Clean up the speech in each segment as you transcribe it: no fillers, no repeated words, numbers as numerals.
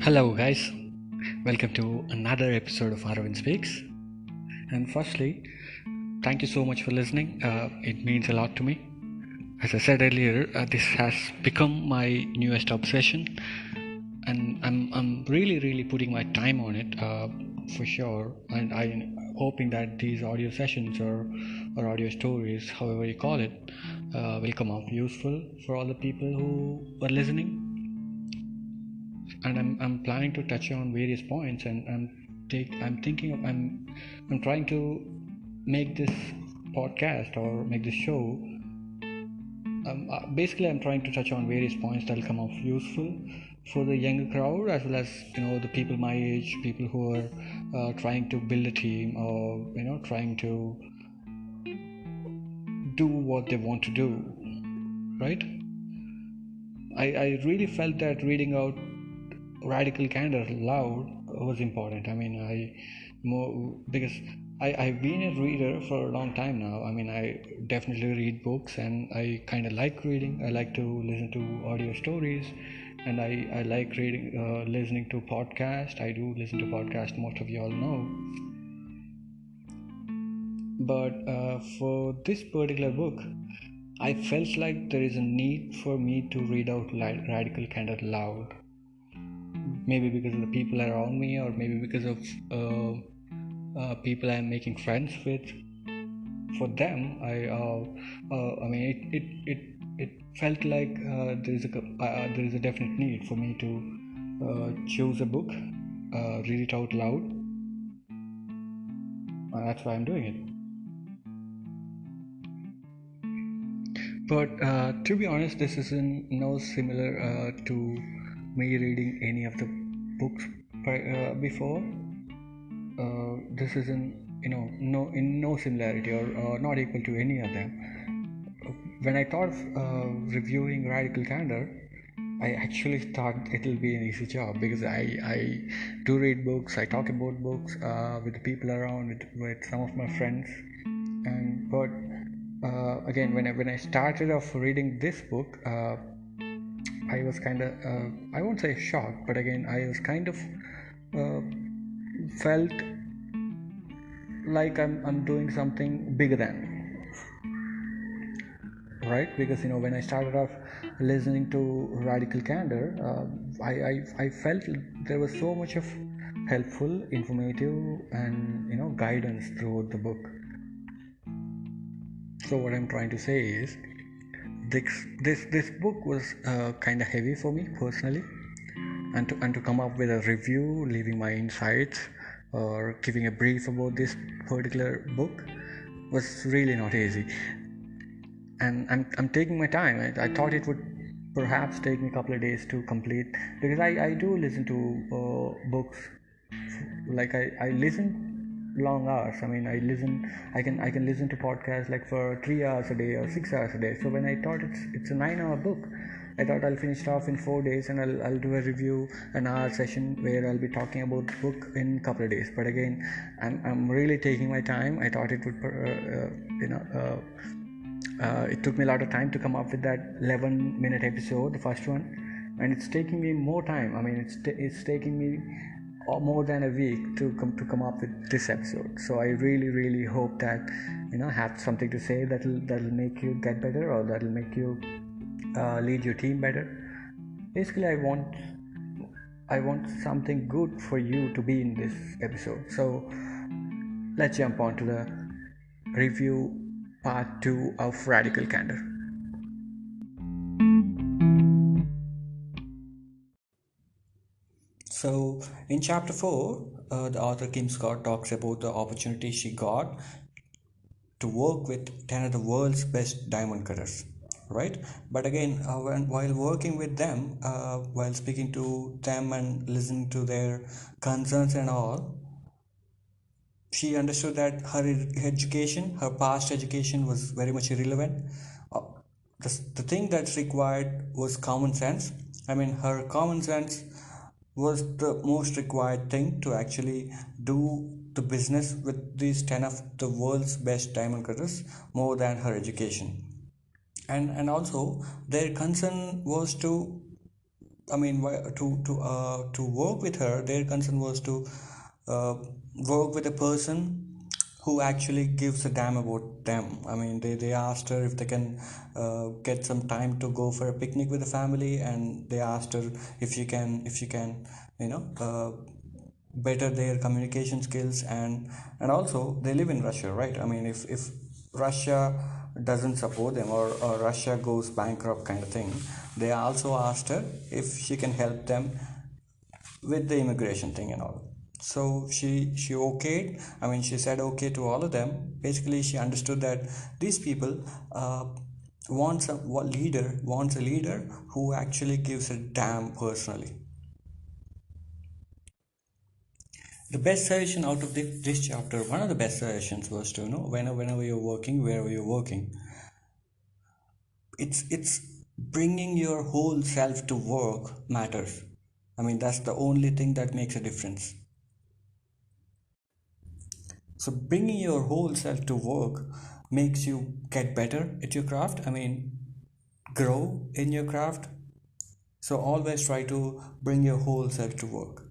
Hello, guys. Welcome to another episode of Aravind Speaks. And firstly, thank you so much for listening. It means a lot to me. As I said earlier, this has become my newest obsession, and I'm really putting my time on it for sure. And I'm hoping that these audio sessions or audio stories, however you call it, will come out useful for all the people who are listening. And I'm planning to touch on various points, and I'm trying to make this podcast or make this show. Basically, I'm trying to touch on various points that will come off useful for the younger crowd, as well as the people my age, people who are trying to build a team, or trying to do what they want to do, right? I really felt that reading out Radical Candor loud was important. Because I've been a reader for a long time now. I definitely read books, and I kind of like reading. I like to listen to audio stories, and I like listening to podcasts. I do listen to podcasts, most of you all know. But for this particular book, I felt like there is a need for me to read out Radical Candor loud. Maybe because of the people around me, or maybe because of people I'm making friends with. For them, it felt like there is a definite need for me to choose a book, read it out loud. That's why I'm doing it. But to be honest, this isn't similar to me reading any of the books before. This isn't no similarity, or not equal to any of them. When I thought of reviewing Radical Candor, I actually thought it'll be an easy job, because I do read books. I talk about books with the people around, with some of my friends. But again, when I started off reading this book, I was kind of, I won't say shocked, but again, I was kind of felt like I'm doing something bigger than me, right? Because when I started off listening to Radical Candor, I felt there was so much of helpful, informative, and guidance throughout the book. So what I'm trying to say is, this book was kind of heavy for me personally, and to come up with a review, leaving my insights, or giving a brief about this particular book was really not easy. And I'm taking my time. I thought it would perhaps take me a couple of days to complete, because I do listen to books. Like I listen long hours. I can listen to podcasts like for 3 hours a day or 6 hours a day. So when I thought it's a 9-hour book, I thought I'll finish it off in 4 days, and I'll do a review, an hour session where I'll be talking about the book in a couple of days. But again, I'm really taking my time. I thought it would it took me a lot of time to come up with that 11-minute episode, the first one, and it's taking me more time. It's taking me more than a week to come up with this episode. So I really hope that have something to say that'll make you get better, or that'll make you lead your team better. Basically, I want something good for you to be in this episode. So let's jump on to the review part 2 of Radical Candor. So in chapter 4, the author Kim Scott talks about the opportunity she got to work with 10 of the world's best diamond cutters, right? But again, while working with them, while speaking to them and listening to their concerns and all, she understood that her past education was very much irrelevant. The thing that's required was common sense. Her common sense was the most required thing to actually do the business with these 10 of the world's best diamond cutters, more than her education. And also, their concern was to I mean, to work with her, their concern was to uh, work with a person who actually gives a damn about them. I mean, they asked her if they can get some time to go for a picnic with the family, and they asked her if she can, you know, better their communication skills, and also they live in Russia, right? I mean, if Russia doesn't support them, or Russia goes bankrupt kind of thing, they also asked her if she can help them with the immigration thing and all. So she okayed. I mean, she said okay to all of them. Basically, she understood that these people uh, wants a leader who actually gives a damn personally. The best suggestion out of this chapter, one of the best suggestions was to, whenever you're working, wherever you're working, it's bringing your whole self to work matters. I mean, that's the only thing that makes a difference. So bringing your whole self to work makes you get better at your craft. I mean, grow in your craft. So always try to bring your whole self to work.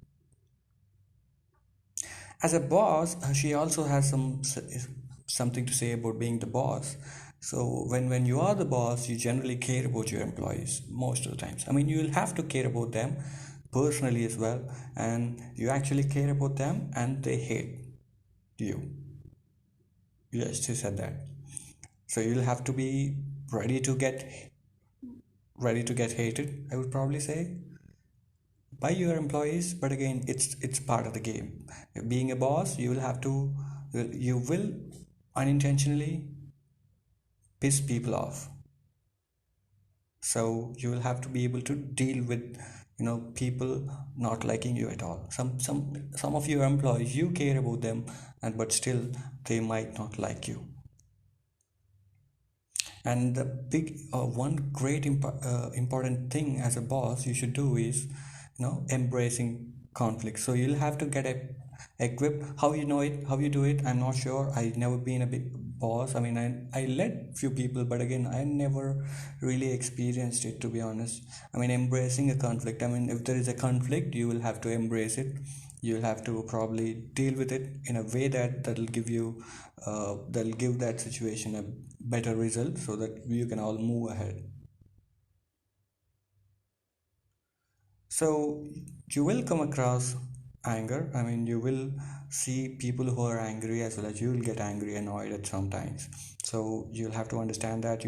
As a boss, she also has something to say about being the boss. So when you are the boss, you generally care about your employees most of the times. I mean, you will have to care about them personally as well, and you actually care about them, and they hate you. Yes, she said that. So you'll have to be ready to get ready to get hated, I would probably say, by your employees. But again, it's part of the game. Being a boss, you will have to you will unintentionally piss people off. So you will have to be able to deal with, people not liking you at all. Some of your employees, you care about them, and but still they might not like you. And the big one great important thing as a boss you should do is, embracing conflict. So you'll have to get equipped. How you know it, how you do it, I'm not sure. I never been a big boss. I mean, I led few people, but again, I never really experienced it, to be honest. I mean, embracing a conflict, I mean, if there is a conflict, you will have to embrace it. You'll have to probably deal with it in a way that'll give that situation a better result, so that you can all move ahead. So you will come across anger. I mean, you will see people who are angry, as well as you will get angry, annoyed at sometimes. So you'll have to understand that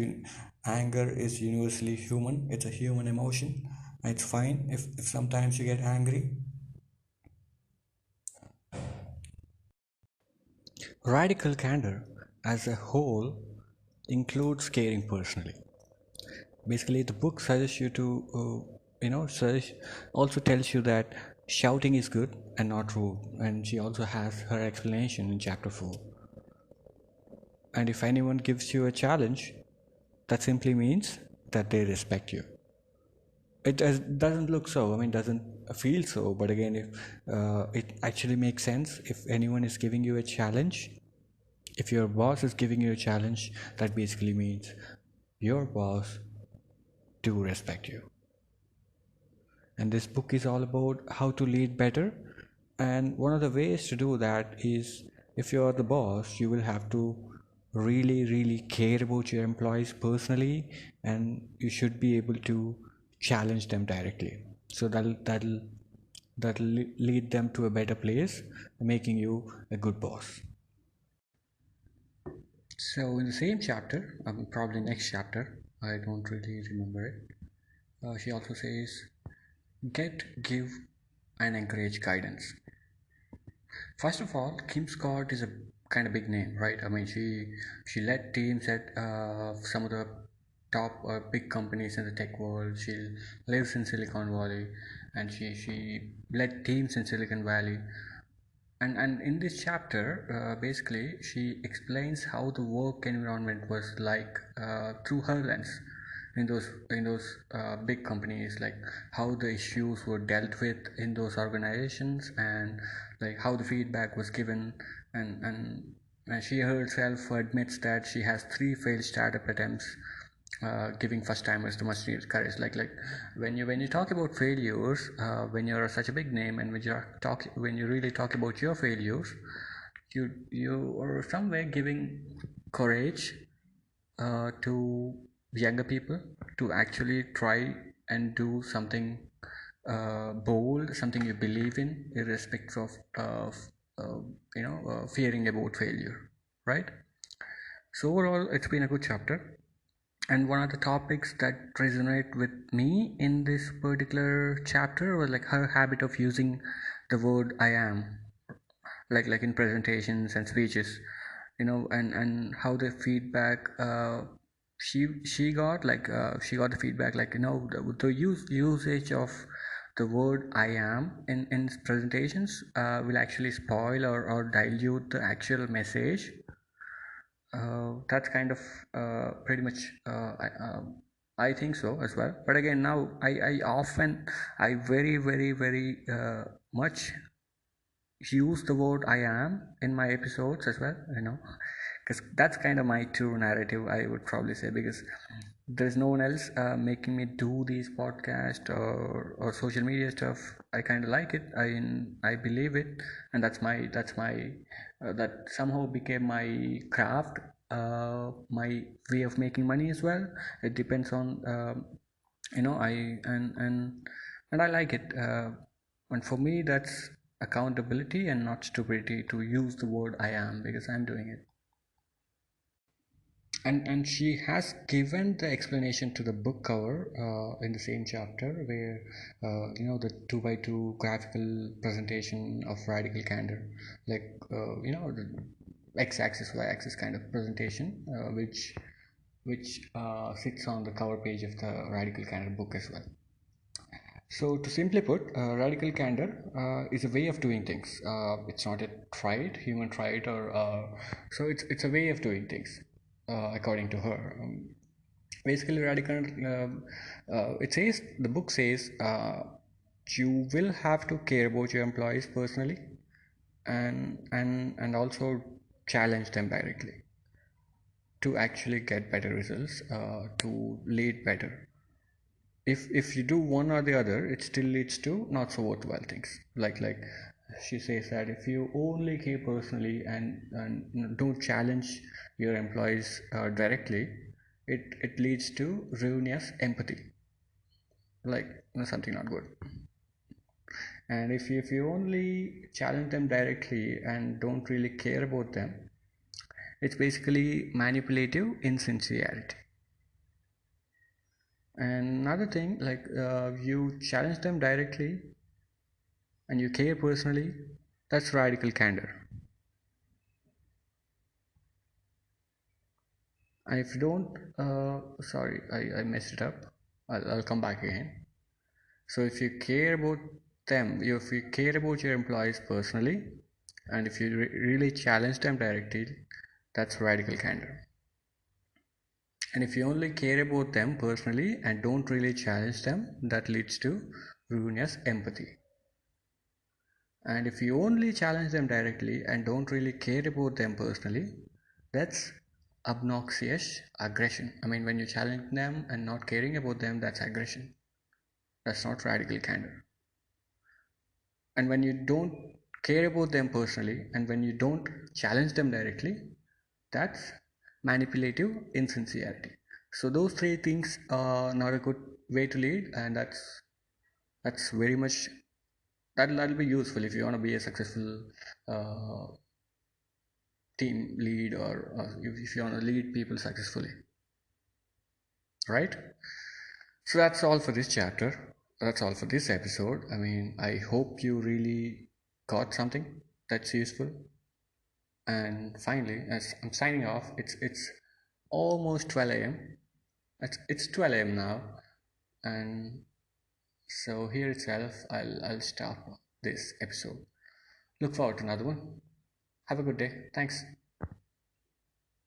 anger is universally human. It's a human emotion. It's fine if sometimes you get angry. Radical candor as a whole includes caring personally. Basically, the book suggests you to, also tells you that shouting is good and not rude. And she also has her explanation in chapter 4. And if anyone gives you a challenge, that simply means that they respect you. Doesn't look so, I mean, doesn't feel so, but again, if it actually makes sense. If anyone is giving you a challenge, if your boss is giving you a challenge, that basically means your boss do respect you. And this book is all about how to lead better. And one of the ways to do that is, if you're the boss, you will have to really, really care about your employees personally, and you should be able to challenge them directly. So that'll lead them to a better place, making you a good boss. So in the same chapter, probably next chapter, I don't really remember it. She also says, get, give, and encourage guidance. First of all, Kim Scott is a kind of big name, right? I mean, she led teams at some of the top big companies in the tech world. She lives in Silicon Valley, and she led teams in Silicon Valley. And in this chapter, basically, she explains how the work environment was like through her lens in those big companies, like how the issues were dealt with in those organizations, and like how the feedback was given. And she herself admits that she has 3 failed startup attempts giving first timers the much needed courage. Like when you talk about failures, when you're such a big name, and when you really talk about your failures, you are somewhere giving courage to younger people to actually try and do something bold, something you believe in, irrespective of uh, fearing about failure, right? So overall, it's been a good chapter. And one of the topics that resonate with me in this particular chapter was like her habit of using the word "I am," like in presentations and speeches, and how the feedback she got, she got the feedback, the usage of the word "I am" in presentations will actually spoil or dilute the actual message. That's kind of pretty much I think so as well. But again, now I very much use the word "I am" in my episodes as well, because that's kind of my true narrative, I would probably say, because there's no one else making me do these podcasts or social media stuff. I kind of like it. I believe it, and that somehow became my craft, my way of making money as well. It depends on I and I like it. And for me, that's accountability and not stupidity to use the word "I am" because I'm doing it. And she has given the explanation to the book cover in the same chapter, where the 2 by 2 graphical presentation of radical candor, the x-axis y-axis kind of presentation, which sits on the cover page of the radical candor book as well. So, to simply put, radical candor is a way of doing things. It's not a trait, human trait, or so it's a way of doing things, according to her. Basically, radical. It says, the book says, you will have to care about your employees personally, and also challenge them directly to actually get better results, to lead better. If you do one or the other, it still leads to not so worthwhile things. Like she says that if you only care personally and don't challenge your employees directly, it leads to ruinous empathy, something not good. And if you only challenge them directly and don't really care about them, it's basically manipulative insincerity. And another thing, you challenge them directly and you care personally, that's radical candor. And if you don't, sorry, I messed it up. I'll come back again. So if you care about them, if you care about your employees personally, and if you really challenge them directly, that's radical candor. And if you only care about them personally and don't really challenge them, that leads to ruinous empathy. And if you only challenge them directly and don't really care about them personally, that's obnoxious aggression. I mean, when you challenge them and not caring about them, that's aggression. That's not radical candor. And when you don't care about them personally and when you don't challenge them directly, that's manipulative insincerity. So those three things are not a good way to lead, and that's very much that'll be useful if you want to be a successful uh, team lead, or if you want to lead people successfully, right? So that's all for this chapter. That's all for this episode. I mean, I hope you really got something that's useful. And finally, as I'm signing off, it's almost 12 a.m. It's 12 a.m. now, and so here itself, I'll stop this episode. Look forward to another one. Have a good day. Thanks.